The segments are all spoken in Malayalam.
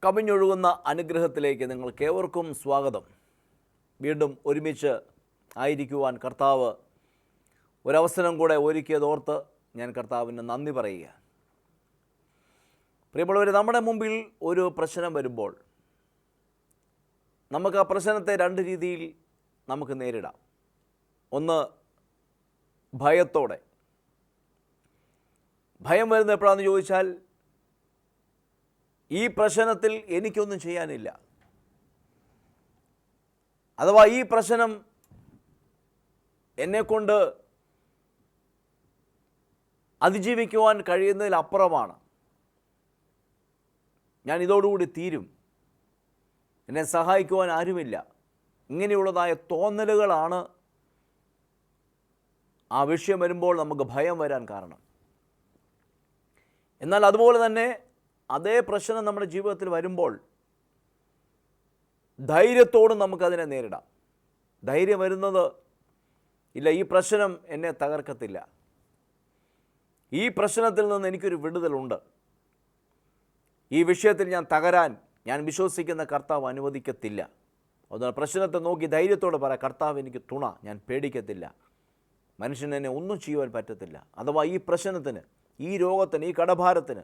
കവിഞ്ഞൊഴുകുന്ന അനുഗ്രഹത്തിലേക്ക് നിങ്ങൾക്കേവർക്കും സ്വാഗതം. വീണ്ടും ഒരുമിച്ച് ആയിരിക്കുവാൻ കർത്താവ് ഒരവസരം കൂടെ ഒരുക്കിയതോർത്ത് ഞാൻ കർത്താവിന് നന്ദി പറയുക. പ്രിയമുള്ളവർ, നമ്മുടെ മുമ്പിൽ ഒരു പ്രശ്നം വരുമ്പോൾ നമുക്ക് ആ പ്രശ്നത്തെ രണ്ട് രീതിയിൽ നമുക്ക് നേരിടാം. ഒന്ന്, ഭയത്തോടെ. ഭയം വരുന്നത് എപ്പോഴാണെന്ന് ചോദിച്ചാൽ, ഈ പ്രശ്നത്തിൽ എനിക്കൊന്നും ചെയ്യാനില്ല, അഥവാ ഈ പ്രശ്നം എന്നെക്കൊണ്ട് അതിജീവിക്കുവാൻ കഴിയുന്നതിലപ്പുറമാണ്, ഞാൻ ഇതോടുകൂടി തീരും, എന്നെ സഹായിക്കുവാൻ ആരുമില്ല, ഇങ്ങനെയുള്ളതായ തോന്നലുകളാണ് ആ വിഷയം വരുമ്പോൾ നമുക്ക് ഭയം വരാൻ കാരണം. എന്നാൽ അതുപോലെ തന്നെ അതേ പ്രശ്നം നമ്മുടെ ജീവിതത്തിൽ വരുമ്പോൾ ധൈര്യത്തോടും നമുക്കതിനെ നേരിടാം. ധൈര്യം വരുന്നത്, ഇല്ല, ഈ പ്രശ്നം എന്നെ തകർക്കത്തില്ല, ഈ പ്രശ്നത്തിൽ നിന്ന് എനിക്കൊരു വിടുതലുണ്ട്, ഈ വിഷയത്തിൽ ഞാൻ തകരാൻ ഞാൻ വിശ്വസിക്കുന്ന കർത്താവ് അനുവദിക്കത്തില്ല. അതുകൊണ്ട് പ്രശ്നത്തെ നോക്കി ധൈര്യത്തോടെ പറ, കർത്താവ് എനിക്ക് തുണ, ഞാൻ പേടിക്കത്തില്ല, മനുഷ്യന് എന്നെ ഒന്നും ചെയ്യുവാൻ പറ്റത്തില്ല, അഥവാ ഈ പ്രശ്നത്തിന്, ഈ രോഗത്തിന്, ഈ കടഭാരത്തിന്,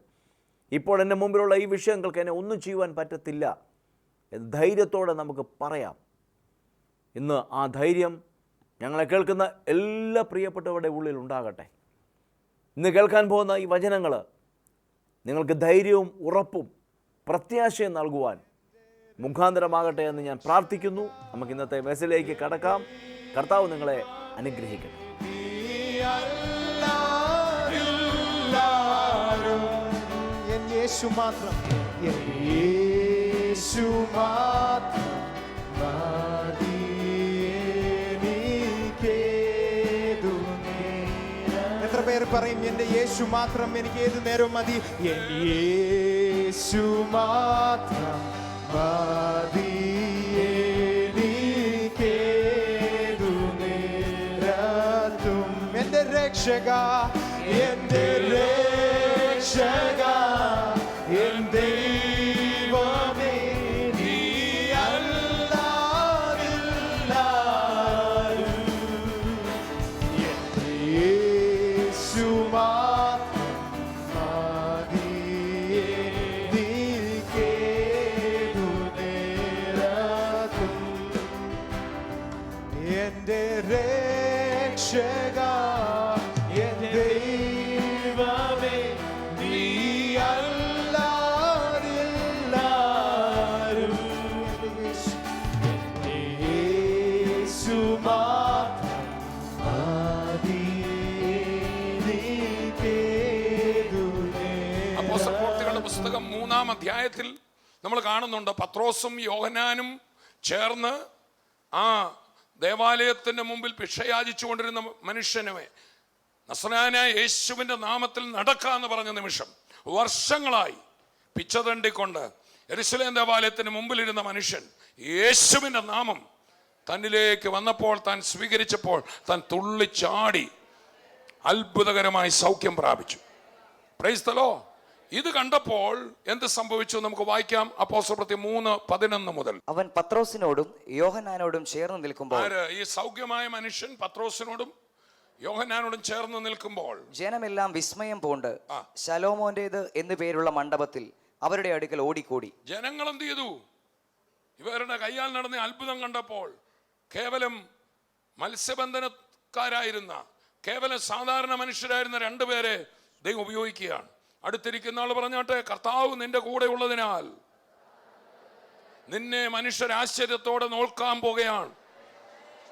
ഇപ്പോൾ എൻ്റെ മുമ്പിലുള്ള ഈ വിഷയങ്ങൾക്ക് എന്നെ ഒന്നും ചെയ്യുവാൻ പറ്റത്തില്ല എന്ന് ധൈര്യത്തോടെ നമുക്ക് പറയാം. ഇന്ന് ആ ധൈര്യം ഞങ്ങളെ കേൾക്കുന്ന എല്ലാ പ്രിയപ്പെട്ടവരുടെ ഉള്ളിൽ ഉണ്ടാകട്ടെ. ഇന്ന് കേൾക്കാൻ പോകുന്ന ഈ വചനങ്ങൾ നിങ്ങൾക്ക് ധൈര്യവും ഉറപ്പും പ്രത്യാശയും നൽകുവാൻ മുഖാന്തരമാകട്ടെ എന്ന് ഞാൻ പ്രാർത്ഥിക്കുന്നു. നമുക്ക് ഇന്നത്തെ മെസ്സേജിലേക്ക് കടക്കാം. കർത്താവ് നിങ്ങളെ അനുഗ്രഹിക്കട്ടെ. യേശു മാത്രം, യേശു മാത്രം മതി എനിക്കേതു നേരം. എത്ര പേര് പറയും, എൻ്റെ യേശു മാത്രം എനിക്ക് ഏതു നേരം മതി? യേശു മാത്രം മതി എനിക്കേതു നേരത്തും. എൻ്റെ രക്ഷക, എൻ്റെ രക്ഷക, എൻ ദൈവമേ, നീ അല്ലാതില്ലാരും. എൻ്റെ യേശു മാത്രം മതി എനിക്കേതു നേരത്തും. എൻ്റെ രക്ഷക, എൻ ദൈവമേ, നീ അല്ലാതില്ലാരും. യേശു മാത്രം മതി എനിക്കേതു നേരം. അപ്പോസ്തലപ്രവൃത്തികളുടെ പുസ്തകം 3-ാം അധ്യായത്തിൽ നമ്മൾ കാണുന്നുണ്ട്, പത്രോസും യോഹന്നാനും ചേർന്ന് ആ ദേവാലയത്തിന്റെ മുമ്പിൽ ഭിക്ഷയാചിച്ചു കൊണ്ടിരുന്ന മനുഷ്യനെ നസറായനായ യേശുവിന്റെ നാമത്തിൽ നടക്കാന്ന് പറഞ്ഞ നിമിഷം, വർഷങ്ങളായി പിച്ചതണ്ടിക്കൊണ്ട് യെരൂശലേം ദേവാലയത്തിന് മുമ്പിലിരുന്ന മനുഷ്യൻ യേശുവിന്റെ നാമം തന്നിലേക്ക് വന്നപ്പോൾ, താൻ സ്വീകരിച്ചപ്പോൾ, താൻ തുള്ളിച്ചാടി അത്ഭുതകരമായി സൗഖ്യം പ്രാപിച്ചു. Praise the Lord. ഇത് കണ്ടപ്പോൾ എന്ത് സംഭവിച്ചു നമുക്ക് വായിക്കാം. അപ്പോസ്തലപ്രവൃത്തി 3:11 മുതൽ. അവൻ പത്രോസിനോടും യോഹന്നാനോടും ചേർന്ന് നിൽക്കുമ്പോൾ, ഈ സൗഖ്യമായ മനുഷ്യൻ പത്രോസിനോടും യോഹന്നാനോടും ചേർന്ന് നിൽക്കുമ്പോൾ ജനമെല്ലാം വിസ്മയം പൂണ്ട് ശലോമോന്റേത് എന്നു പേരുള്ള മണ്ഡപത്തിൽ അവരുടെ അടുക്കൽ ഓടിക്കൂടി. ജനങ്ങൾ എന്ത് ചെയ്തു? ഇവരുടെ കയ്യാൽ നടന്ന അത്ഭുതം കണ്ടപ്പോൾ കേവലം മത്സ്യബന്ധനക്കാരായിരുന്ന, കേവലം സാധാരണ മനുഷ്യരായിരുന്ന രണ്ടുപേരെ ദൈവം ഉപയോഗിക്കുകയാണ്. അടുത്തിരിക്കുന്ന ആൾ പറഞ്ഞാട്ടെ, കർത്താവ് നിന്റെ കൂടെ ഉള്ളതിനാൽ നിന്നെ മനുഷ്യർ ആശ്ചര്യത്തോടെ നോക്കാൻ പോകുകയാണ്,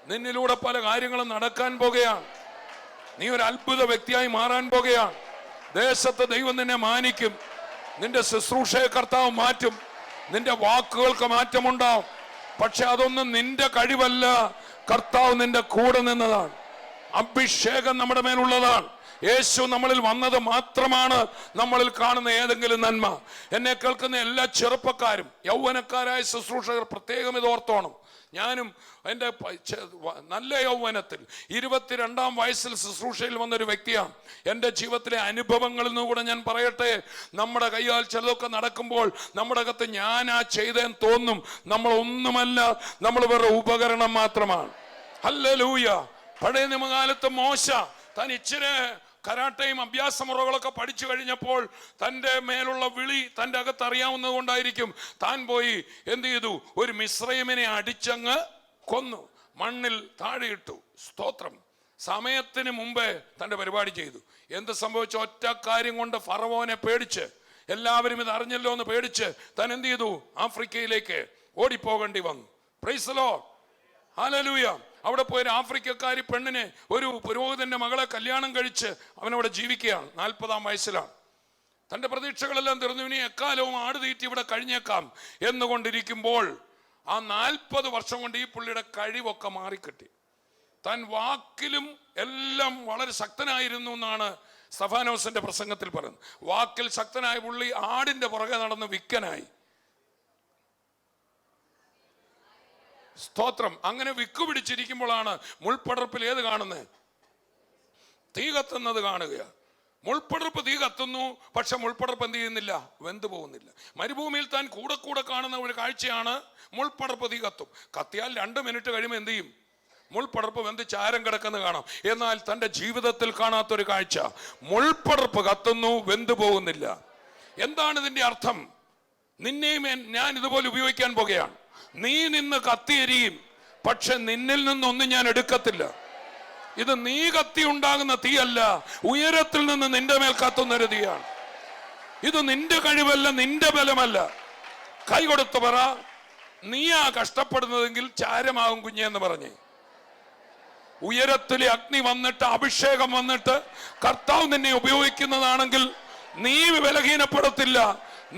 നിന്നിലൂടെ പല കാര്യങ്ങളും നടക്കാൻ പോകുകയാണ്, നീ ഒരു അത്ഭുത വ്യക്തിയായി മാറാൻ പോകുകയാണ്. ദേശത്ത് ദൈവം നിന്നെ മാനിക്കും, നിന്റെ ശുശ്രൂഷയെ കർത്താവ് മാറ്റും, നിന്റെ വാക്കുകൾക്ക് മാറ്റമുണ്ടാവും. പക്ഷെ അതൊന്നും നിന്റെ കഴിവല്ല, കർത്താവ് നിന്റെ കൂടെ നിന്നതാണ്. അഭിഷേകം നമ്മുടെ മേലുള്ളതാണ്. യേശു നമ്മളിൽ വന്നത് മാത്രമാണ് നമ്മളിൽ കാണുന്ന ഏതെങ്കിലും നന്മ. എന്നെ കേൾക്കുന്ന എല്ലാ ചെറുപ്പക്കാരും യൗവനക്കാരായ ശുശ്രൂഷകർ പ്രത്യേകം ഇത് ഓർത്തോണം. ഞാനും എൻ്റെ നല്ല യൗവനത്തിൽ 22-ാം വയസ്സിൽ ശുശ്രൂഷയിൽ വന്നൊരു വ്യക്തിയാണ്. എൻ്റെ ജീവിതത്തിലെ അനുഭവങ്ങളിൽ നിന്ന് കൂടെ ഞാൻ പറയട്ടെ. നമ്മുടെ കൈയാൽ ചിലതൊക്കെ നടക്കുമ്പോൾ നമ്മുടെ അകത്ത് ഞാനാ ചെയ്തേന്ന് തോന്നും. നമ്മളൊന്നുമല്ല, നമ്മൾ വേറെ ഉപകരണം മാത്രമാണ്. ഹല്ലേലൂയ. പഴയ നിയമകാലത്ത് മോശ താൻ ഇച്ചിരി കരാട്ടയും അഭ്യാസമുറകളൊക്കെ പഠിച്ചു കഴിഞ്ഞപ്പോൾ തൻ്റെ മേലുള്ള വിളി തൻ്റെ അകത്ത് അറിയാവുന്നത് കൊണ്ടായിരിക്കും താൻ പോയി എന്ത് ചെയ്തു, ഒരു മിസ്രൈമിനെ അടിച്ചങ്ങ് കൊന്നു, മണ്ണിൽ താഴെയിട്ടു. സ്തോത്രം. സമയത്തിന് മുമ്പേ തൻ്റെ പരിപാടി ചെയ്തു. എന്ത് സംഭവിച്ച? ഒറ്റ കാര്യം കൊണ്ട് ഫറവോനെ പേടിച്ച്, എല്ലാവരും ഇത് അറിഞ്ഞല്ലോ എന്ന് പേടിച്ച് താൻ എന്ത് ചെയ്തു, ആഫ്രിക്കയിലേക്ക് ഓടിപ്പോകേണ്ടി വന്നു. Praise the Lord. ഹല്ലേലൂയ. അവിടെ പോയ ഒരു ആഫ്രിക്കക്കാരി പെണ്ണിനെ, ഒരു പുരോഹിതന്റെ മകളെ കല്യാണം കഴിച്ച് അവനവിടെ ജീവിക്കുകയാണ്. 40-ാം വയസ്സിലാണ്. തൻ്റെ പ്രതീക്ഷകളെല്ലാം തീർന്നു. ഇനി എക്കാലവും ആട് തീറ്റി ഇവിടെ കഴിഞ്ഞേക്കാം എന്നുകൊണ്ടിരിക്കുമ്പോൾ ആ 40 വർഷം കൊണ്ട് ഈ പുള്ളിയുടെ കഴിവൊക്കെ മാറിക്കിട്ടി. താൻ വാക്കിലും എല്ലാം വളരെ ശക്തനായിരുന്നു എന്നാണ് സ്തഫാനോസിന്റെ പ്രസംഗത്തിൽ പറയുന്നത്. വാക്കിൽ ശക്തനായ പുള്ളി ആടിന്റെ പുറകെ നടന്ന് വിക്കനായി. സ്തോത്രം. അങ്ങനെ വിക്കു പിടിച്ചിരിക്കുമ്പോഴാണ് മുൾപ്പടർപ്പിൽ ഏത് കാണുന്നത്? തീ കത്തുന്നത് കാണുക. മുൾപ്പടർപ്പ് തീ കത്തുന്നു, പക്ഷെ മുൾപ്പടർപ്പ് എന്ത് ചെയ്യുന്നില്ല? വെന്തു പോകുന്നില്ല. മരുഭൂമിയിൽ താൻ കൂടെ കൂടെ കാണുന്ന ഒരു കാഴ്ചയാണ് മുൾപ്പടർപ്പ് തീ കത്തും. കത്തിയാൽ 2 മിനിറ്റ് കഴിയുമ്പോൾ എന്ത് ചെയ്യും? മുൾപ്പടർപ്പ് വെന്ത് ചാരം കിടക്കുന്നത് കാണാം. എന്നാൽ തൻ്റെ ജീവിതത്തിൽ കാണാത്തൊരു കാഴ്ച, മുൾപ്പടർപ്പ് കത്തുന്നു, വെന്തു പോകുന്നില്ല. എന്താണ് ഇതിന്റെ അർത്ഥം? നിന്നെയും ഞാൻ ഇതുപോലെ ഉപയോഗിക്കാൻ പോകുകയാണ്. നീ നിന്ന് കത്തിയെരിയും, പക്ഷെ നിന്നിൽ നിന്നൊന്നും ഞാൻ എടുക്കത്തില്ല. ഇത് നീ കത്തി ഉണ്ടാകുന്ന തീയല്ല, ഉയരത്തിൽ നിന്ന് നിന്റെ മേൽ കത്തുന്നൊരു തീയാണ്. ഇത് നിന്റെ കഴിവല്ല, നിന്റെ ബലമല്ല. കൈ കൊടുത്ത് പറ, നീയാ കഷ്ടപ്പെടുന്നതെങ്കിൽ ചാരമാകും കുഞ്ഞെന്ന് പറഞ്ഞ്. ഉയരത്തിലെ അഗ്നി വന്നിട്ട്, അഭിഷേകം വന്നിട്ട് കർത്താവ് നിന്നെ ഉപയോഗിക്കുന്നതാണെങ്കിൽ നീ ബലഹീനപ്പെടത്തില്ല,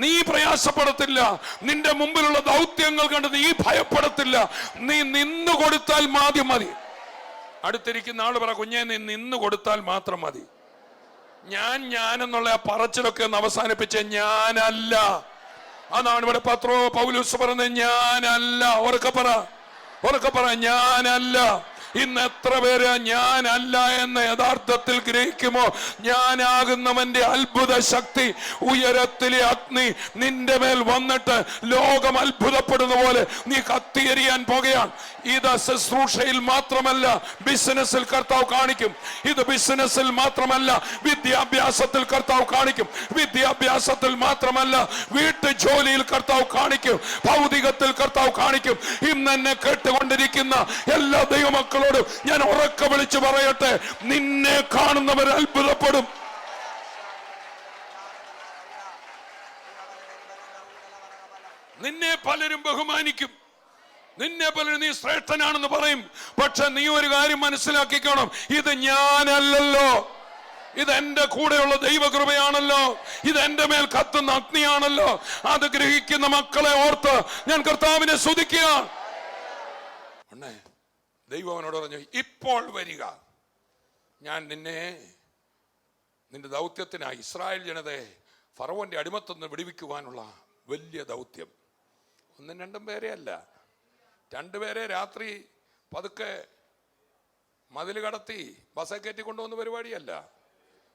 നീ പ്രയാസപ്പെടത്തില്ല. നിന്റെ മുമ്പിലുള്ള ദൗത്യങ്ങൾ കണ്ട് നീ ഭയപ്പെടത്തില്ല. നീ നിന്നു കൊടുത്താൽ മതി. അടുത്തിരിക്കുന്ന ആള് പറ, കുഞ്ഞെ നീ നിന്നു കൊടുത്താൽ മാത്രം മതി. ഞാനെന്നുള്ള ആ പറച്ചിലൊക്കെ ഒന്ന് അവസാനിപ്പിച്ച്, ഞാനല്ല. അതാണ് ഇവിടെ പൗലോസ് പറയുന്നത്, ഞാനല്ല. ഉറക്കെ പറ, ഞാനല്ല. ഇന്ന് എത്ര പേര് ഞാനല്ല എന്ന് യഥാർത്ഥത്തിൽ ഗ്രഹിക്കുമോ? ഞാനാകുന്നവന്റെ അത്ഭുത ശക്തി, ഉയരത്തിലെ അഗ്നി നിന്റെ മേൽ വന്നിട്ട് ലോകം അത്ഭുതപ്പെടുന്ന പോലെ നീ കത്തിയെരിയാൻ പോകുകയാണ്. ഇത് ശുശ്രൂഷയിൽ മാത്രമല്ല, ബിസിനസ്സിൽ കർത്താവ് കാണിക്കും. ഇത് ബിസിനസ്സിൽ മാത്രമല്ല, വിദ്യാഭ്യാസത്തിൽ കർത്താവ് കാണിക്കും. വിദ്യാഭ്യാസത്തിൽ മാത്രമല്ല, വീട്ടു ജോലിയിൽ കർത്താവ് കാണിക്കും. ഭൗതികത്തിൽ കർത്താവ് കാണിക്കും. ഇന്ന് എന്നെ കേട്ടുകൊണ്ടിരിക്കുന്ന എല്ലാ ദൈവമക്കളും ഞാൻ ഉറക്കെ വിളിച്ചു പറയട്ടെ, നിന്നെ കാണുന്നവർ അത്ഭുതപ്പെടും. നിന്നെ പലരും ബഹുമാനിക്കും, നിന്നെ പലരും നീ ശ്രേഷ്ഠനാണെന്ന് പറയും. പക്ഷെ നീ ഒരു കാര്യം മനസ്സിലാക്കിക്കണം, ഇത് ഞാനല്ലല്ലോ, ഇത് എന്റെ കൂടെയുള്ള ദൈവകൃപയാണല്ലോ, ഇത് എന്റെ മേൽ കത്തുന്ന അഗ്നിയാണല്ലോ. അത് ഗ്രഹിക്കുന്ന മക്കളെ ഓർത്ത് ഞാൻ കർത്താവിനെ സ്തുതിക്കുകയാണ്. ദൈവം അവനോട് പറഞ്ഞു, ഇപ്പോൾ വരിക, ഞാൻ നിന്റെ ദൗത്യത്തിനായി ഇസ്രായേൽ ജനതയെ ഫറവോന്റെ അടിമത്തത്തിൽ നിന്ന് വിടുവിക്കുവാനുള്ള വലിയ ദൗത്യം. 1-2 പേരെ അല്ല, 2 പേരെ രാത്രി പതുക്കെ മതിൽ കടത്തി ബസ്സെ കയറ്റി കൊണ്ടുവന്ന പരിപാടിയല്ല.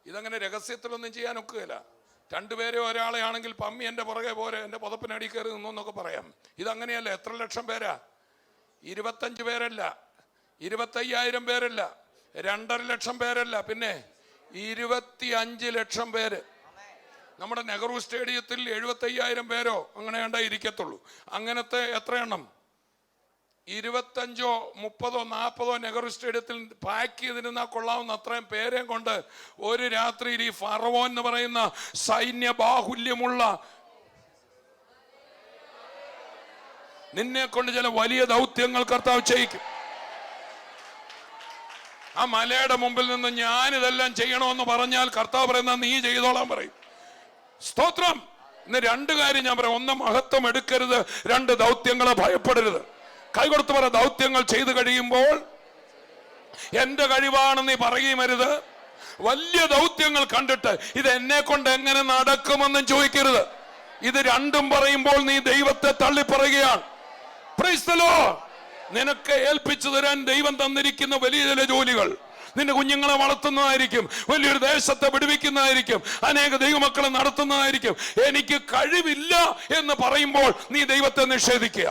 ഇതങ്ങനെ രഹസ്യത്തിലൊന്നും ചെയ്യാൻ ഒക്കുകയില്ല. 2 പേരെ ഒരാളെ ആണെങ്കിൽ പമ്മി എൻ്റെ പുറകെ പോരെ, എൻ്റെ പുതപ്പിനടി കയറി നിന്നൊക്കെ പറയാം. ഇതങ്ങനെയല്ല. എത്ര ലക്ഷം പേരാ? 25 പേരല്ല, 25,000 പേരല്ല, 2.5 ലക്ഷം പേരല്ല, പിന്നെ 25 ലക്ഷം പേര്. നമ്മുടെ നെഹ്റു സ്റ്റേഡിയത്തിൽ 75,000 പേരോ അങ്ങനെ ഇരിക്കത്തുള്ളൂ. അങ്ങനത്തെ എത്ര എണ്ണം? 25, 30, 40 നെഹ്റു സ്റ്റേഡിയത്തിൽ പാക്ക് ചെയ്തിരുന്നാൽ കൊള്ളാവുന്ന അത്രയും പേരെയും കൊണ്ട് ഒരു രാത്രിയിൽ ഈ ഫറവോൻ എന്ന് പറയുന്ന സൈന്യ ബാഹുല്യമുള്ള നിന്നെ കൊണ്ട് ചില വലിയ ദൗത്യങ്ങൾ കർത്താവ് ചെയ്യിക്കും. ആ മലയുടെ മുമ്പിൽ നിന്ന് ഞാനിതെല്ലാം ചെയ്യണമെന്ന് പറഞ്ഞാൽ കർത്താവ് പറയുന്ന നീ ചെയ്തോളാൻ പറയും. സ്തോത്രം. ഇന്ന് 2 കാര്യം ഞാൻ പറയാം. 1, മഹത്വം എടുക്കരുത്. 2, ദൗത്യങ്ങളെ ഭയപ്പെടരുത്. കൈകൊടുത്ത് പറ, ദൗത്യങ്ങൾ ചെയ്തു കഴിയുമ്പോൾ എന്റെ കഴിവാണെന്ന് നീ പറയുകയും അരുത്. വലിയ ദൗത്യങ്ങൾ കണ്ടിട്ട് ഇത് എന്നെ കൊണ്ട് എങ്ങനെ നടക്കുമെന്നും ചോദിക്കരുത്. ഇത് രണ്ടും പറയുമ്പോൾ നീ ദൈവത്തെ തള്ളിപ്പറയുകയാണ്. Praise the Lord. നിനക്ക് ഏൽപ്പിച്ചു തരാൻ ദൈവം തന്നിരിക്കുന്ന വലിയ ചില ജോലികൾ, നിന്റെ കുഞ്ഞുങ്ങളെ വളർത്തുന്നതായിരിക്കും, വലിയൊരു ദേശത്തെ വിടുവിക്കുന്നതായിരിക്കും, അനേക ദൈവമക്കളെ നടത്തുന്നതായിരിക്കും. എനിക്ക് കഴിവില്ല എന്ന് പറയുമ്പോൾ നീ ദൈവത്തെ നിഷേധിക്കുക.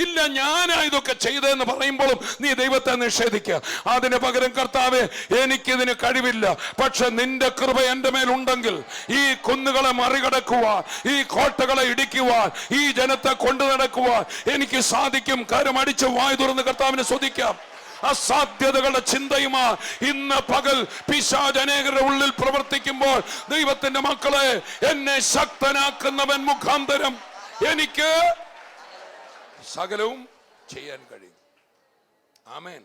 ഇല്ല, ഞാനാ ഇതൊക്കെ ചെയ്തതെന്ന് പറയുമ്പോഴും നീ ദൈവത്തെ നിഷേധിക്കുക. അതിന് പകരം കർത്താവേ, എനിക്കിതിന് കഴിവില്ല, പക്ഷെ നിന്റെ കൃപ എന്റെ മേലുണ്ടെങ്കിൽ ഈ കുന്നുകളെ മറികടക്കുവാൻ, ഈ കോട്ടകളെ ഇടിക്കുവാൻ, ഈ ജനത്തെ കൊണ്ടു നടക്കുവാൻ എനിക്ക് സാധിക്കും. കരമടിച്ച് വായ് തുറന്ന് കർത്താവിനെ സ്തുതിക്കാം. അസാധ്യതകളുടെ ചിന്തയുമാ ഇന്ന് പകൽ പിശാച് അനേകരുടെ ഉള്ളിൽ പ്രവർത്തിക്കുമ്പോൾ, ദൈവത്തിന്റെ മക്കളെ, എന്നെ ശക്തനാക്കുന്നവൻ മുഖാന്തരം എനിക്ക് സകലവും ചെയ്യാൻ കഴിയും. ആമേൻ.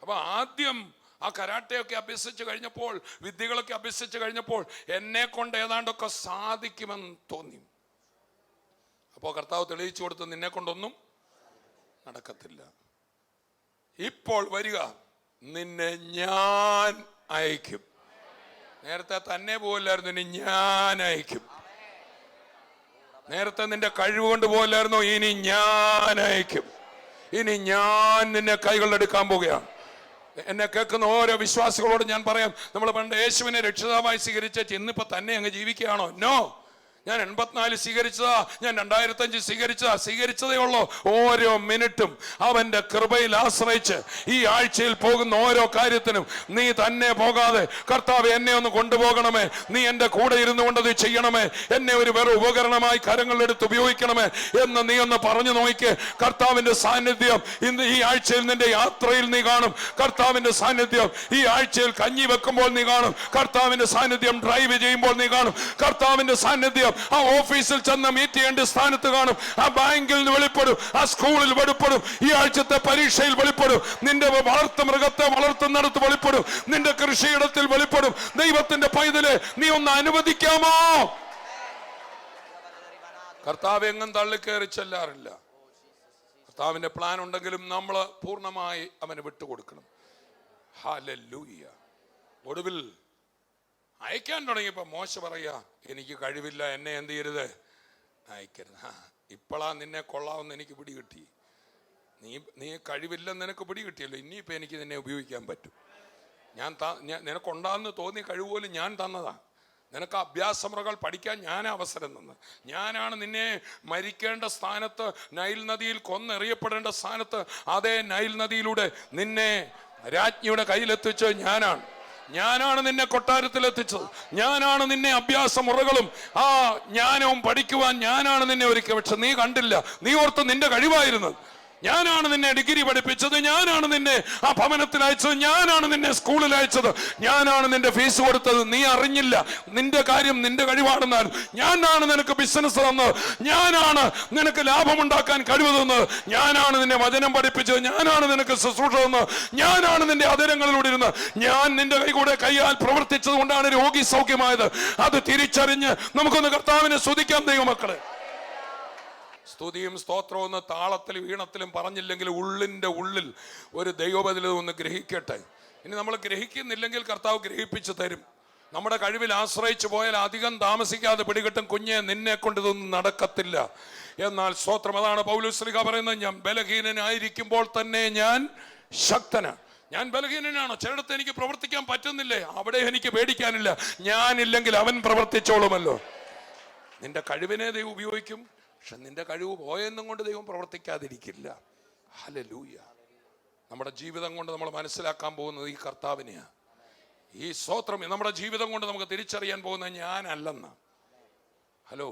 അപ്പൊ ആദ്യം ആ കരാട്ടയൊക്കെ അഭ്യസിച്ച് കഴിഞ്ഞപ്പോൾ, വിദ്യകളൊക്കെ അഭ്യസിച്ച് കഴിഞ്ഞപ്പോൾ എന്നെ കൊണ്ട് ഏതാണ്ടൊക്കെ സാധിക്കുമെന്ന് തോന്നി. അപ്പോൾ കർത്താവ് തെളിയിച്ചു കൊടുത്ത്, നിന്നെ കൊണ്ടൊന്നും നടക്കത്തില്ല. ഇപ്പോൾ വരിക, നിന്നെ ഞാൻ അയക്കും. നേരത്തെ തന്നെ പോകില്ലായിരുന്നു, ഇനി ഞാൻ അയക്കും. നേരത്തെ നിന്റെ കഴിവ് കൊണ്ട് പോകില്ലായിരുന്നു, ഇനി ഞാൻ അയക്കും. ഇനി ഞാൻ നിന്നെ കൈകളിലെടുക്കാൻ പോവുകയാണ്. എന്നെ കേൾക്കുന്ന ഓരോ വിശ്വാസികളോട് ഞാൻ പറയാം, നമ്മൾ പണ്ട് യേശുവിനെ രക്ഷിതാവായി സ്വീകരിച്ച ഇന്നിപ്പോ തന്നെ അങ്ങ് ജീവിക്കുകയാണോ? നോ. ഞാൻ 84 സ്വീകരിച്ചതാ, ഞാൻ 2005 സ്വീകരിച്ചതേ ഉള്ളൂ. ഓരോ മിനിറ്റും അവന്റെ കൃപയിൽ ആശ്രയിച്ച് ഈ ആഴ്ചയിൽ പോകുന്ന ഓരോ കാര്യത്തിനും നീ തന്നെ പോകാതെ, കർത്താവ് എന്നെ ഒന്ന് കൊണ്ടുപോകണമേ, നീ എന്റെ കൂടെ ഇരുന്നു കൊണ്ടത് ചെയ്യണമേ, എന്നെ ഒരു വെറും ഉപകരണമായി കരങ്ങളിലെടുത്ത് ഉപയോഗിക്കണമേ എന്ന് നീ ഒന്ന് പറഞ്ഞു നോക്കിക്കേ. കർത്താവിന്റെ സാന്നിധ്യം ഇന്ന് ഈ ആഴ്ചയിൽ നിന്റെ യാത്രയിൽ നീ കാണും. കർത്താവിന്റെ സാന്നിധ്യം ഈ ആഴ്ചയിൽ കഞ്ഞി വെക്കുമ്പോൾ നീ കാണും. കർത്താവിന്റെ സാന്നിധ്യം ഡ്രൈവ് ചെയ്യുമ്പോൾ നീ കാണും. കർത്താവിന്റെ സാന്നിധ്യം ആ ഓഫീസിൽ ചെന്ന് മീറ്റ് ചെയ്യേണ്ട സ്ഥാനത്ത് കാണും. ആ ബാങ്കിൽ നിന്ന് വെളിപ്പെടും, ആ സ്കൂളിൽ വെളിപ്പെടും, ഈ ആഴ്ചത്തെ പരീക്ഷയിൽ വെളിപ്പെടും, നിന്റെ വളർത്തു മൃഗത്തെ വളർത്തുന്നിടത്ത് വെളിപ്പെടും, നിന്റെ കൃഷിയിടത്തിൽ വെളിപ്പെടും. ദൈവത്തിന്റെ പൈതലെ, നീ ഒന്ന് അനുവദിക്കാമോ? കർത്താവ് എങ്ങും തള്ളിക്കയറി ചെല്ലാറില്ല. കർത്താവിന്റെ പ്ലാൻ ഉണ്ടെങ്കിലും നമ്മൾ പൂർണ്ണമായി അവന് വിട്ടുകൊടുക്കണം. ഹല്ലേലൂയ. ഒടുവിൽ അയക്കാൻ തുടങ്ങിയപ്പോൾ മോശ പറയാ, എനിക്ക് കഴിവില്ല, എന്നെ എന്ത് ചെയ്യരുത്, അയക്കരുത്. ഇപ്പോഴാ നിന്നെ കൊള്ളാമെന്ന് എനിക്ക് പിടികിട്ടി. നീ കഴിവില്ലെന്ന് നിനക്ക് പിടികിട്ടിയല്ലോ, ഇനിയിപ്പോൾ എനിക്ക് നിന്നെ ഉപയോഗിക്കാൻ പറ്റും. നിനക്കുണ്ടാന്ന് തോന്നിയ കഴിവ് പോലും ഞാൻ തന്നതാ. നിനക്ക് അഭ്യാസമുറകൾ പഠിക്കാൻ ഞാൻ അവസരം തന്നു. ഞാനാണ് നിന്നെ മരിക്കേണ്ട സ്ഥാനത്ത്, നൈൽ നദിയിൽ കൊന്നെറിയപ്പെടേണ്ട സ്ഥാനത്ത്, അതേ നൈൽ നദിയിലൂടെ നിന്നെ രാജ്ഞിയുടെ കയ്യിലെത്തിച്ച് ഞാനാണ് നിന്നെ കൊട്ടാരത്തിൽ എത്തിച്ചത്. ഞാനാണ് നിന്നെ അഭ്യാസ മുറകളും ആ ജ്ഞാനവും പഠിക്കുവാൻ ഞാനാണ് നിന്നെ ഒരുക്കി. പക്ഷെ നീ കണ്ടില്ല, നീ ഓർത്ത് നിന്റെ കഴിവായിരുന്നത്. ഞാനാണ് നിന്നെ ഡിഗ്രി പഠിപ്പിച്ചത്, ഞാനാണ് നിന്നെ ആ ഭവനത്തിൽ അയച്ചത്, ഞാനാണ് നിന്നെ സ്കൂളിൽ അയച്ചത്, ഞാനാണ് നിന്റെ ഫീസ് കൊടുത്തത്. നീ അറിഞ്ഞില്ല നിന്റെ കാര്യം നിന്റെ കഴിവാണെന്നാലും. ഞാനാണ് നിനക്ക് ബിസിനസ് തന്നത്, ഞാനാണ് നിനക്ക് ലാഭമുണ്ടാക്കാൻ കഴിവ് തന്നത്, ഞാനാണ് നിന്നെ വചനം പഠിപ്പിച്ചത്, ഞാനാണ് നിനക്ക് ശുശ്രൂഷ തന്നത്, ഞാനാണ് നിന്റെ അധരങ്ങളിലൂടെ ഇരുന്ന് ഞാൻ നിന്റെ കൈയാൽ പ്രവർത്തിച്ചത് കൊണ്ടാണ് രോഗി സൗഖ്യമായത്. അത് തിരിച്ചറിഞ്ഞ് നമുക്കൊന്ന് കർത്താവിനെ സ്തുതിക്കാം. ദൈവമക്കളെ, സ്തുതിയും സ്തോത്രവും ഒന്ന് താളത്തിലും ഈണത്തിലും പറഞ്ഞില്ലെങ്കിൽ ഉള്ളിൻ്റെ ഉള്ളിൽ ഒരു ദൈവബദലം ഒന്ന് ഗ്രഹിക്കട്ടെ. ഇനി നമ്മൾ ഗ്രഹിക്കുന്നില്ലെങ്കിൽ കർത്താവ് ഗ്രഹിപ്പിച്ചു തരും. നമ്മുടെ കഴിവിൽ ആശ്രയിച്ചു പോയാൽ അധികം താമസിക്കാതെ പിടികിട്ടും, കുഞ്ഞെ നിന്നെ കൊണ്ട് ഇതൊന്നും നടക്കത്തില്ല. എന്നാൽ സ്തോത്രം, അതാണ് പൗലോസ് ശ്ലീഹ പറയുന്നത്, ഞാൻ ബലഹീനനായിരിക്കുമ്പോൾ തന്നെ ഞാൻ ശക്തനാണ്. ഞാൻ ബലഹീനനാണോ? ചിലയിടത്ത് എനിക്ക് പ്രവർത്തിക്കാൻ പറ്റുന്നില്ലേ? അവിടെ എനിക്ക് പേടിക്കാനില്ല, ഞാനില്ലെങ്കിൽ അവൻ പ്രവർത്തിച്ചോളുമല്ലോ. നിന്റെ കഴിവിനെ ദൈവം ഉപയോഗിക്കും, പക്ഷെ നിന്റെ കഴിവ് പോയെന്നും കൊണ്ട് ദൈവം പ്രവർത്തിക്കാതിരിക്കില്ല. ഹല്ലേലൂയ. നമ്മുടെ ജീവിതം കൊണ്ട് നമ്മൾ മനസ്സിലാക്കാൻ പോകുന്നത് ഈ കർത്താവിനെയാണ്. ഈ സ്തോത്രം നമ്മുടെ ജീവിതം കൊണ്ട് നമുക്ക് തിരിച്ചറിയാൻ പോകുന്നത് ഞാനല്ലെന്ന്. ഹലോ,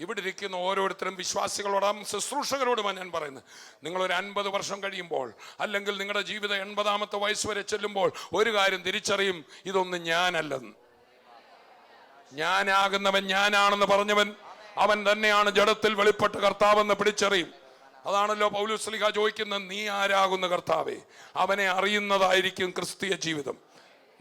ഇവിടെ ഇരിക്കുന്ന ഓരോരുത്തരും വിശ്വാസികളോടും ശുശ്രൂഷകരോടുമാണ് ഞാൻ പറയുന്നത്. നിങ്ങളൊരു 50 വർഷം കഴിയുമ്പോൾ, അല്ലെങ്കിൽ നിങ്ങളുടെ ജീവിതം 80-ാമത്തെ വയസ്സ് വരെ ചെല്ലുമ്പോൾ ഒരു കാര്യം തിരിച്ചറിയും, ഇതൊന്നും ഞാനല്ലെന്ന്. ഞാനാകുന്നവൻ ഞാനാണെന്ന് പറഞ്ഞവൻ അവൻ തന്നെയാണ് ജഡത്തിൽ വെളിപ്പെട്ട കർത്താവെന്ന് പിടിച്ചറിയും. അതാണല്ലോ പൗലോസ് ശ്ലീഹ ചോദിക്കുന്നത്, നീ ആരാകുന്ന കർത്താവേ? അവനെ അറിയുന്നതായിരിക്കും ക്രിസ്തീയ ജീവിതം.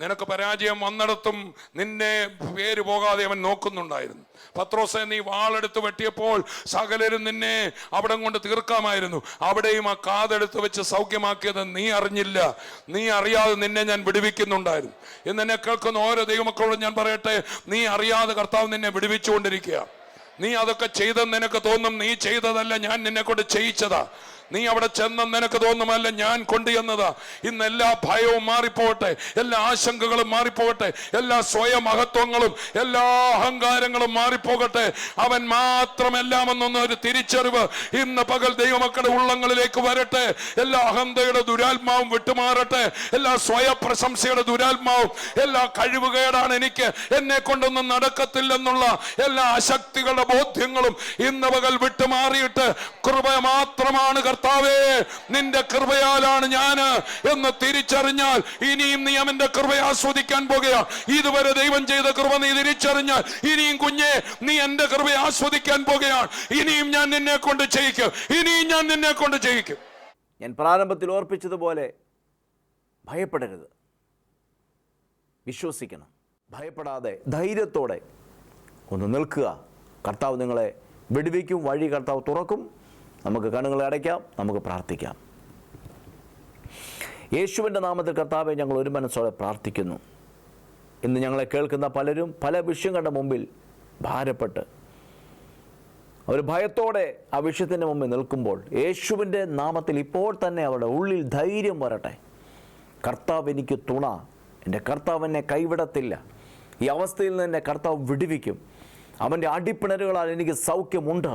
നിനക്ക് പരാജയം വന്നിടത്തും നിന്നെ പേര് പോകാതെ അവൻ നോക്കുന്നുണ്ടായിരുന്നു. പത്രോസെ, നീ വാളെടുത്ത് വെട്ടിയപ്പോൾ സകലരും നിന്നെ അവിടെ കൊണ്ട് തീർക്കാമായിരുന്നു. അവിടെയും ആ കാതെടുത്ത് വെച്ച് സൗഖ്യമാക്കിയത് നീ അറിഞ്ഞില്ല. നീ അറിയാതെ നിന്നെ ഞാൻ വിടുവിക്കുന്നുണ്ടായിരുന്നു. ഇന്ന് എന്നെ കേൾക്കുന്ന ഓരോ ദൈവമക്കളോടും ഞാൻ പറയട്ടെ, നീ അറിയാതെ കർത്താവ് നിന്നെ വിടുവിച്ചുകൊണ്ടിരിക്കുക. നീ അതൊക്കെ ചെയ്തെന്ന് നിനക്ക് തോന്നും. നീ ചെയ്തതല്ല, ഞാൻ നിന്നെ കൊണ്ട് ചെയ്യിച്ചതാ. നീ അവിടെ ചെന്നെന്ന് നിനക്ക് തോന്നുമല്ല, ഞാൻ കൊണ്ടുചെന്നതാ. ഇന്ന് എല്ലാ ഭയവും മാറിപ്പോകട്ടെ, എല്ലാ ആശങ്കകളും മാറിപ്പോകട്ടെ, എല്ലാ സ്വയം മഹത്വങ്ങളും എല്ലാ അഹങ്കാരങ്ങളും മാറിപ്പോകട്ടെ. അവൻ മാത്രമെല്ലാമെന്നൊന്ന് ഒരു തിരിച്ചറിവ് ഇന്ന് പകൽ ദൈവമക്കളുടെ ഉള്ളങ്ങളിലേക്ക് വരട്ടെ. എല്ലാ അഹന്തയുടെ ദുരാത്മാവും വിട്ടുമാറട്ടെ. എല്ലാ സ്വയപ്രശംസയുടെ ദുരാത്മാവും, എല്ലാ കഴിവുകേടാണ് എനിക്ക്, എന്നെ കൊണ്ടൊന്നും നടക്കത്തില്ലെന്നുള്ള എല്ലാ അശക്തികളുടെ ബോധ്യങ്ങളും ഇന്ന് പകൽ വിട്ടുമാറിയിട്ട് കൃപ മാത്രമാണ് കർത്താവേ, നിന്റെ കൃപയാലാണ് ഞാൻ എന്ന് തിരിച്ചറിഞ്ഞാൽ ഇനിയും നീ അവന്റെ കൃപ ആസ്വദിക്കാൻ പോകുകയാണ്. ഇതുവരെ ദൈവം ചെയ്ത കൃപ നീ തിരിച്ചറിഞ്ഞാൽ ഇനിയും കുഞ്ഞെ നീ എന്റെ കൃപ ആസ്വദിക്കാൻ പോകുകയാണ്. ഇനിയും ഞാൻ നിന്നെ കൊണ്ട് ചെയ്യിക്കും, ഇനിയും ഞാൻ നിന്നെ കൊണ്ട് ചെയ്യിക്കും. ഞാൻ പ്രാരംഭത്തിൽ ഓർപ്പിച്ചതുപോലെ ഭയപ്പെടരുത്, വിശ്വസിക്കണം. ഭയപ്പെടാതെ ധൈര്യത്തോടെ ഒന്ന് നിൽക്കുക. കർത്താവ് നിങ്ങളെ വിടുവിക്കും, വഴി കർത്താവ് തുറക്കും. നമുക്ക് കണ്ണുകളെ അടയ്ക്കാം, നമുക്ക് പ്രാർത്ഥിക്കാം. യേശുവിൻ്റെ നാമത്തിൽ കർത്താവെ, ഞങ്ങൾ ഒരു മനസ്സോടെ പ്രാർത്ഥിക്കുന്നു. ഇന്ന് ഞങ്ങളെ കേൾക്കുന്ന പലരും പല വിഷയങ്ങളുടെ മുമ്പിൽ ഭാരപ്പെട്ട് അവർ ഭയത്തോടെ ആ വിഷയത്തിൻ്റെ മുമ്പിൽ നിൽക്കുമ്പോൾ യേശുവിൻ്റെ നാമത്തിൽ ഇപ്പോൾ തന്നെ അവരുടെ ഉള്ളിൽ ധൈര്യം വരട്ടെ. കർത്താവ് എനിക്ക് തുണ, എൻ്റെ കർത്താവ് എന്നെ കൈവിടത്തില്ല. ഈ അവസ്ഥയിൽ നിന്ന് എന്നെ കർത്താവ് വിടുവിക്കും. അവൻ്റെ അടിപ്പിണരുകളാൽ എനിക്ക് സൗഖ്യമുണ്ട്.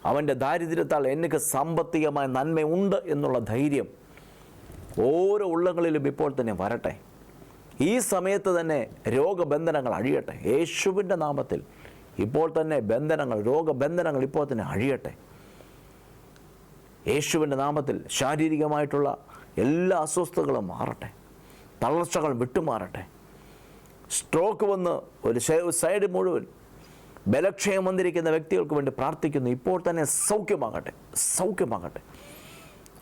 അവൻ്റെ ദാരിദ്ര്യത്താൽ എനിക്ക് സാമ്പത്തികമായ നന്മയുണ്ട് എന്നുള്ള ധൈര്യം ഓരോ ഉള്ളങ്ങളിലും ഇപ്പോൾ തന്നെ വരട്ടെ. ഈ സമയത്ത് തന്നെ രോഗബന്ധനങ്ങൾ അഴിയട്ടെ. യേശുവിൻ്റെ നാമത്തിൽ ഇപ്പോൾ തന്നെ ബന്ധനങ്ങൾ, രോഗബന്ധനങ്ങൾ ഇപ്പോൾ തന്നെ അഴിയട്ടെ. യേശുവിൻ്റെ നാമത്തിൽ ശാരീരികമായിട്ടുള്ള എല്ലാ അസ്വസ്ഥതകളും മാറട്ടെ, തളർച്ചകൾ വിട്ടുമാറട്ടെ. സ്ട്രോക്ക് വന്ന് ഒരു സൈഡ് മുഴുവൻ ബലക്ഷയം വന്നിരിക്കുന്ന വ്യക്തികൾക്ക് വേണ്ടി പ്രാർത്ഥിക്കുന്നു. ഇപ്പോൾ തന്നെ സൗഖ്യമാകട്ടെ, സൗഖ്യമാകട്ടെ.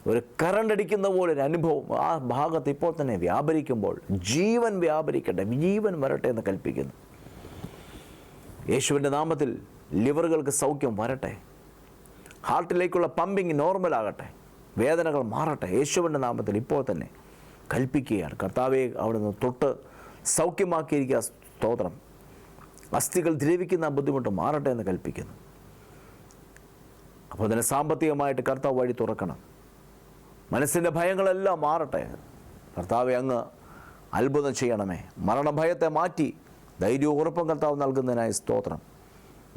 ഒരു കറണ്ട് അടിക്കുന്ന പോലെ ഒരു അനുഭവം ആ ഭാഗത്ത് ഇപ്പോൾ തന്നെ വ്യാപരിക്കുമ്പോൾ ജീവൻ വ്യാപരിക്കട്ടെ, ജീവൻ വരട്ടെ എന്ന് കൽപ്പിക്കുന്നു. യേശുവിൻ്റെ നാമത്തിൽ ലിവറുകൾക്ക് സൗഖ്യം വരട്ടെ. ഹാർട്ടിലേക്കുള്ള പമ്പിങ് നോർമലാകട്ടെ, വേദനകൾ മാറട്ടെ. യേശുവിൻ്റെ നാമത്തിൽ ഇപ്പോൾ തന്നെ കൽപ്പിക്കുകയാണ്. കർത്താവെ, അവിടുന്ന് തൊട്ട് സൗഖ്യമാക്കിയിരിക്കുക. സ്തോത്രം. അസ്ഥികൾ ദ്രവിക്കുന്ന ബുദ്ധിമുട്ട് മാറട്ടെ എന്ന് കൽപ്പിക്കുന്നു. അപ്പോൾ തന്നെ സാമ്പത്തികമായിട്ട് കർത്താവ് വഴി തുറക്കണം. മനസ്സിൻ്റെ ഭയങ്ങളെല്ലാം മാറട്ടെ. കർത്താവെ, അങ്ങ് അത്ഭുതം ചെയ്യണമേ. മരണഭയത്തെ മാറ്റി ധൈര്യവും ഉറപ്പും കർത്താവ് നൽകുന്നതിനായി സ്തോത്രം.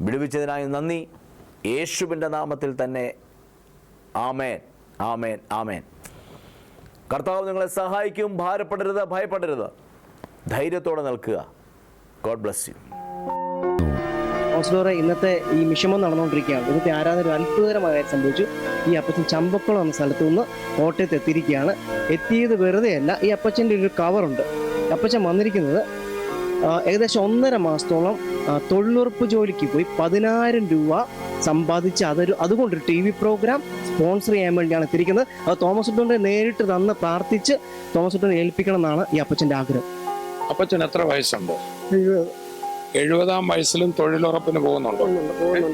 വിടുവിച്ചതിനായി നന്ദി. യേശുവിൻ്റെ നാമത്തിൽ തന്നെ ആമേൻ, ആമേൻ, ആമേൻ. കർത്താവ് നിങ്ങളെ സഹായിക്കും. ഭാരപ്പെടരുത്, ഭയപ്പെടരുത്, ധൈര്യത്തോടെ നിൽക്കുക. God bless you. കൗൺസിലറെ, ഇന്നത്തെ ഈ മിഷമം നടന്നുകൊണ്ടിരിക്കുകയാണ്. ഇന്നത്തെ ആരാധന ഒരു അത്ഭുതകരമായി സംഭവിച്ചു. ഈ അപ്പച്ചൻ ചമ്പക്കുളം എന്ന സ്ഥലത്തു നിന്ന് കോട്ടയത്ത് എത്തിയിരിക്കുകയാണ്. എത്തിയത് വെറുതെ അല്ല. ഈ അപ്പച്ചൻ്റെ ഒരു കവറുണ്ട്. അപ്പച്ചൻ വന്നിരിക്കുന്നത് ഏകദേശം 1.5 മാസത്തോളം തൊഴിലുറപ്പ് ജോലിക്ക് പോയി 10,000 രൂപ സമ്പാദിച്ച് അതുകൊണ്ടൊരു TV പ്രോഗ്രാം സ്പോൺസർ ചെയ്യാൻ വേണ്ടിയാണ് എത്തിയിരിക്കുന്നത്. അത് തോമസ് ഉട്ടനെ നേരിട്ട് തന്ന് പ്രാർത്ഥിച്ച് തോമസ് ഉട്ടനെ ഏൽപ്പിക്കണം എന്നാണ് ഈ അപ്പച്ചൻ്റെ ആഗ്രഹം. അപ്പച്ചൻ എത്ര വയസ്സുണ്ട്? 70-ാം വയസ്സിലും തൊഴിലുറപ്പിന് പോകുന്നുണ്ടോ?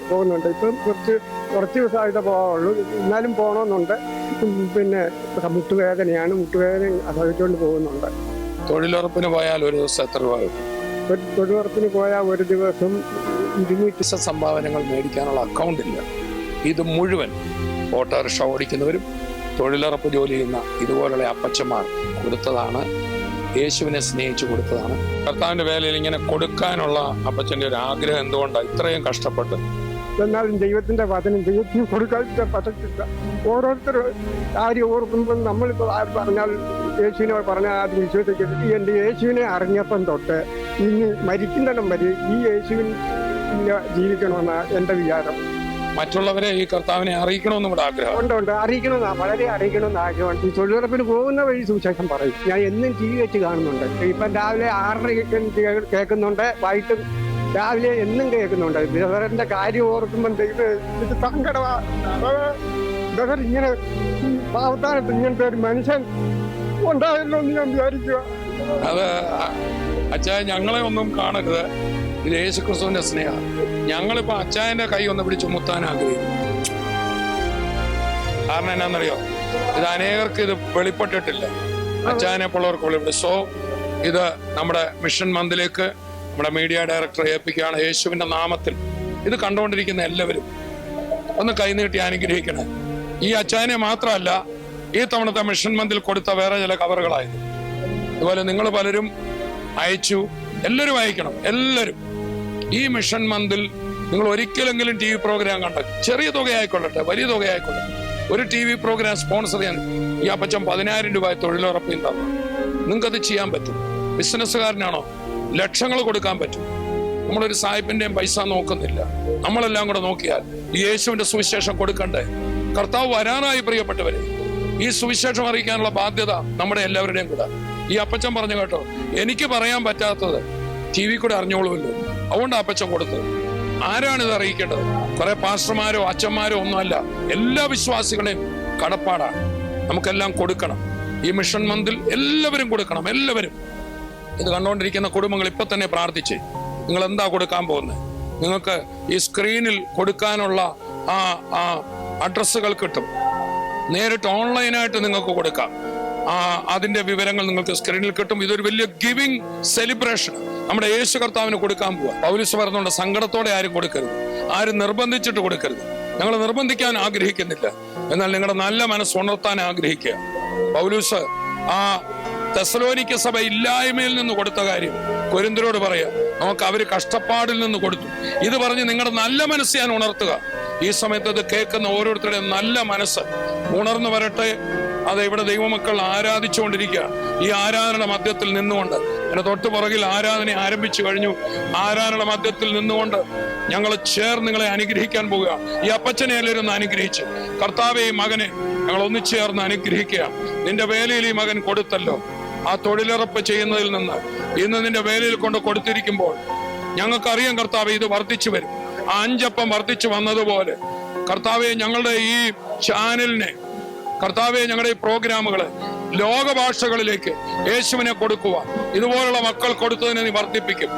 പോകുന്നുണ്ട്. ഇപ്പം കുറച്ച് ദിവസമായിട്ട് പോകാറുള്ളൂ. എന്നാലും പോകണമെന്നുണ്ട്. പിന്നെ മുട്ടുവേദനയാണ്, മുട്ടുവേദന സഹിച്ചുകൊണ്ട് പോകുന്നുണ്ട്. തൊഴിലുറപ്പിന് പോയാൽ ഒരു ദിവസം എത്ര രൂപ കിട്ടും? തൊഴിലുറപ്പിന് പോയാൽ ഒരു ദിവസം 200 സംഭാവനകൾ മേടിക്കാനുള്ള അക്കൗണ്ട് ഇല്ല. ഇത് മുഴുവൻ ഓട്ടോറിക്ഷ ഓടിക്കുന്നവരും തൊഴിലുറപ്പ് ജോലി ചെയ്യുന്ന ഇതുപോലുള്ള അപ്പച്ചന്മാർ കൊടുത്തതാണ്. യേശുവിനെ സ്നേഹിച്ചു കൊടുത്തതാണ്. കർത്താവിന്റെ വേലയിൽ ഇങ്ങനെ കൊടുക്കാനുള്ള അപ്പച്ചന്റെ ഒരു ആഗ്രഹം എന്തുകൊണ്ടാണ് ഇത്രയും കഷ്ടപ്പെട്ട്? എന്നാലും ദൈവത്തിന്റെ വചനം ദൈവത്തിന് കൊടുക്കാൻ പറ്റത്തില്ല. ഓരോരുത്തർ കാര്യം ഓർക്കുമ്പോൾ നമ്മളിപ്പോൾ പറഞ്ഞാൽ യേശുവിനെ പറഞ്ഞാൽ ആദ്യം വിശ്വസിക്കരുത്. എൻ്റെ യേശുവിനെ അറിഞ്ഞപ്പം തൊട്ട് ഇനി മരിക്കുന്നിടം വരെ ഈ യേശുവിൻ ജീവിക്കണമെന്നാണ് എൻ്റെ വിചാരം. മറ്റുള്ളവരെ ഈ കർത്താവിനെ അറിയിക്കണമെന്നും കൂടെ ആഗ്രഹം ഉണ്ട്. അറിയിക്കണമെന്നാ, വളരെ അറിയിക്കണമെന്ന് ആഗ്രഹമുണ്ട്. ഈ തൊഴിലുറപ്പിന് പോകുന്ന വഴി സുവിശേഷം പറയും. ഞാൻ എന്നും TV വെച്ച് കാണുന്നുണ്ട്. ഇപ്പം രാവിലെ 6:30 കേൾക്കുന്നുണ്ട്, വൈകിട്ടും രാവിലെ എന്നും കേൾക്കുന്നുണ്ട്. ബ്രദറിന്റെ കാര്യം ഓർക്കുമ്പോൾ ഇത് സങ്കടമാ. ബ്രദർ ഇങ്ങനെ പാവത്താനത്ത് ഇങ്ങനത്തെ ഒരു മനുഷ്യൻ ഉണ്ടായല്ലോ എന്ന് ഞാൻ വിചാരിക്കുക. അത് അച്ചായ ഞങ്ങളെ ഒന്നും കാണരുത്, ഇത് യേശു ക്രിസ്തുവിന്റെ സ്നേഹം. ഞങ്ങളിപ്പോ അച്ചായന്റെ കൈ ഒന്ന് പിടിച്ച് മുത്താൻ ആഗ്രഹിക്കും. കാരണം എന്നാന്നറിയോ, ഇത് അനേകർക്ക് ഇത് വെളിപ്പെട്ടിട്ടില്ല, അച്ചായനെ പോലുള്ളവർക്ക് വെളിപ്പെട്ടു. സോ ഇത് നമ്മുടെ മിഷൻ മന്ദിലേക്ക് നമ്മുടെ മീഡിയ ഡയറക്ടറെ ഏൽപ്പിക്കുകയാണ്. യേശുവിന്റെ നാമത്തിൽ ഇത് കണ്ടുകൊണ്ടിരിക്കുന്ന എല്ലാവരും ഒന്ന് കൈനീട്ടി അനുഗ്രഹിക്കണേ. ഈ അച്ചായനെ മാത്രമല്ല, ഈ തവണത്തെ മിഷൻ മന്ദിൽ കൊടുത്ത വേറെ ചില കവറുകളായിരുന്നു. അതുപോലെ നിങ്ങൾ പലരും അയച്ചു, എല്ലാവരും അയക്കണം. എല്ലാവരും ഈ മിഷൻ മന്ദിൽ നിങ്ങൾ ഒരിക്കലെങ്കിലും TV പ്രോഗ്രാം കണ്ട, ചെറിയ തുക ആയിക്കൊള്ളട്ടെ, വലിയ തുക ആയിക്കൊള്ളട്ടെ, ഒരു TV പ്രോഗ്രാം സ്പോൺസർ ചെയ്യാൻ ഈ അപ്പച്ചൻ 10,000 രൂപ തൊഴിലുറപ്പിൽ തന്നു. നിങ്ങൾക്കത് ചെയ്യാൻ പറ്റും. ബിസിനസ്സുകാരനാണോ, ലക്ഷങ്ങൾ കൊടുക്കാൻ പറ്റും. നമ്മളൊരു സായിപ്പിന്റെയും പൈസ നോക്കുന്നില്ല. നമ്മളെല്ലാം കൂടെ നോക്കിയാൽ ഈ യേശുവിന്റെ സുവിശേഷം കൊടുക്കണ്ടേ? കർത്താവ് വരാനായി പ്രിയപ്പെട്ടവരെ. ഈ സുവിശേഷം അറിയിക്കാനുള്ള ബാധ്യത നമ്മുടെ എല്ലാവരുടെയും കൂടെ. ഈ അപ്പച്ചൻ പറഞ്ഞു കേട്ടോ, എനിക്ക് പറയാൻ പറ്റാത്തത് TV കൂടെ അറിഞ്ഞോളുമല്ലോ, അതുകൊണ്ട് അപ്പച്ചൻ കൊടുത്തത്. ആരാണിത് അറിയിക്കേണ്ടത്? കുറെ പാസ്റ്റർമാരോ അച്ഛന്മാരോ ഒന്നുമല്ല, എല്ലാ വിശ്വാസികളെയും കടപ്പാടാണ്. നമുക്കെല്ലാം കൊടുക്കണം. ഈ മിഷൻ മന്ദിൽ എല്ലാവരും കൊടുക്കണം. എല്ലാവരും ഇത് കണ്ടുകൊണ്ടിരിക്കുന്ന കുടുംബങ്ങൾ ഇപ്പൊ തന്നെ പ്രാർത്ഥിച്ച് നിങ്ങൾ എന്താ കൊടുക്കാൻ പോകുന്നത്? നിങ്ങൾക്ക് ഈ സ്ക്രീനിൽ കൊടുക്കാനുള്ള ആ അഡ്രസ്സുകൾ കിട്ടും. നേരിട്ട് ഓൺലൈനായിട്ട് നിങ്ങൾക്ക് കൊടുക്കാം. അതിന്റെ വിവരങ്ങൾ നിങ്ങൾക്ക് സ്ക്രീനിൽ കിട്ടും. ഇതൊരു വലിയ ഗിവിംഗ് സെലിബ്രേഷൻ നമ്മുടെ യേശു കർത്താവിന് കൊടുക്കാൻ പോവാ. പൗലോസ് പറഞ്ഞുകൊണ്ട് സങ്കടത്തോടെ ആരും കൊടുക്കരുത്, ആരും നിർബന്ധിച്ചിട്ട് കൊടുക്കരുത്. ഞങ്ങൾ നിർബന്ധിക്കാൻ ആഗ്രഹിക്കുന്നില്ല, എന്നാൽ നിങ്ങളുടെ നല്ല മനസ്സ് ഉണർത്താൻ ആഗ്രഹിക്കുക. പൗലോസ് ആ തെസ്സലോനിക്ക സഭ ഇല്ലായ്മയിൽ നിന്ന് കൊടുത്ത കാര്യം കൊരിന്ത്യരോട് പറയാ, നമുക്ക് അവര് കഷ്ടപ്പാടിൽ നിന്ന് കൊടുത്തു. ഇത് പറഞ്ഞ് നിങ്ങളുടെ നല്ല മനസ്സ് ഞാൻ ഉണർത്തുക. ഈ സമയത്ത് ഇത് കേൾക്കുന്ന ഓരോരുത്തരുടെയും നല്ല മനസ്സ് ഉണർന്നു വരട്ടെ. അത് ഇവിടെ ദൈവമക്കൾ ആരാധിച്ചുകൊണ്ടിരിക്കുക. ഈ ആരാധനയുടെ മധ്യത്തിൽ നിന്നുകൊണ്ട്, എന്റെ തൊട്ടു പുറകിൽ ആരാധന ആരംഭിച്ചു കഴിഞ്ഞു. ആരാധനയുടെ മധ്യത്തിൽ നിന്നുകൊണ്ട് ഞങ്ങൾ ചേർന്ന് നിങ്ങളെ അനുഗ്രഹിക്കാൻ പോവുക. ഈ അപ്പച്ചനെ എല്ലാവരും ഒന്ന് അനുഗ്രഹിച്ച്, കർത്താവെ ഈ മകനെ ഞങ്ങൾ ഒന്നിച്ചേർന്ന് അനുഗ്രഹിക്കുക. നിന്റെ വേലയിൽ ഈ മകൻ കൊടുത്തല്ലോ, ആ തൊഴിലുറപ്പ് ചെയ്യുന്നതിൽ നിന്ന് ഇന്ന് നിന്റെ വേലയിൽ കൊണ്ട് കൊടുത്തിരിക്കുമ്പോൾ ഞങ്ങൾക്കറിയാം കർത്താവെ ഇത് വർദ്ധിച്ചു വരും. ആ 5 അപ്പം വർദ്ധിച്ചു വന്നതുപോലെ കർത്താവെ ഞങ്ങളുടെ ഈ ചാനലിനെ, കർത്താവെ ഞങ്ങളുടെ ഈ പ്രോഗ്രാമുകളെ ലോകഭാഷകളിലേക്ക് യേശുവിനെ കൊടുക്കുക. ഇതുപോലുള്ള മക്കൾ കൊടുത്തതിനെ നീ വർദ്ധിപ്പിക്കും.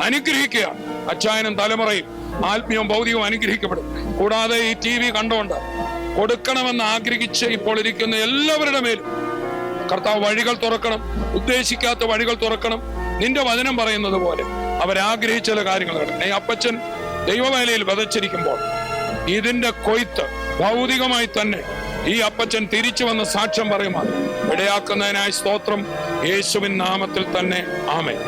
അനുഗ്രഹിക്കുക. അച്ചായനും തലമുറയും ആത്മീയവും ഭൗതികവും അനുഗ്രഹിക്കപ്പെടും. കൂടാതെ ഈ TV കണ്ടുകൊണ്ട് കൊടുക്കണമെന്ന് ആഗ്രഹിച്ച് ഇപ്പോൾ ഇരിക്കുന്ന എല്ലാവരുടെ മേലും കർത്താവ് വഴികൾ തുറക്കണം. ഉദ്ദേശിക്കാത്ത വഴികൾ തുറക്കണം. നിന്റെ വചനം പറയുന്നത് പോലെ അവരാഗ്രഹിച്ച ചില കാര്യങ്ങൾ നടക്കണം. ഈ അപ്പച്ചൻ ദൈവവേലയിൽ വിതച്ചിരിക്കുമ്പോൾ ഇതിന്റെ കൊയ്ത്ത് ഭൗതികമായി തന്നെ ഈ അപ്പച്ചൻ തിരിച്ചു വന്ന സാക്ഷ്യം പറയുമ്പോൾ ഇടയാക്കുന്നതിനായി സ്തോത്രം. യേശുവിൻ നാമത്തിൽ തന്നെ ആമേൻ.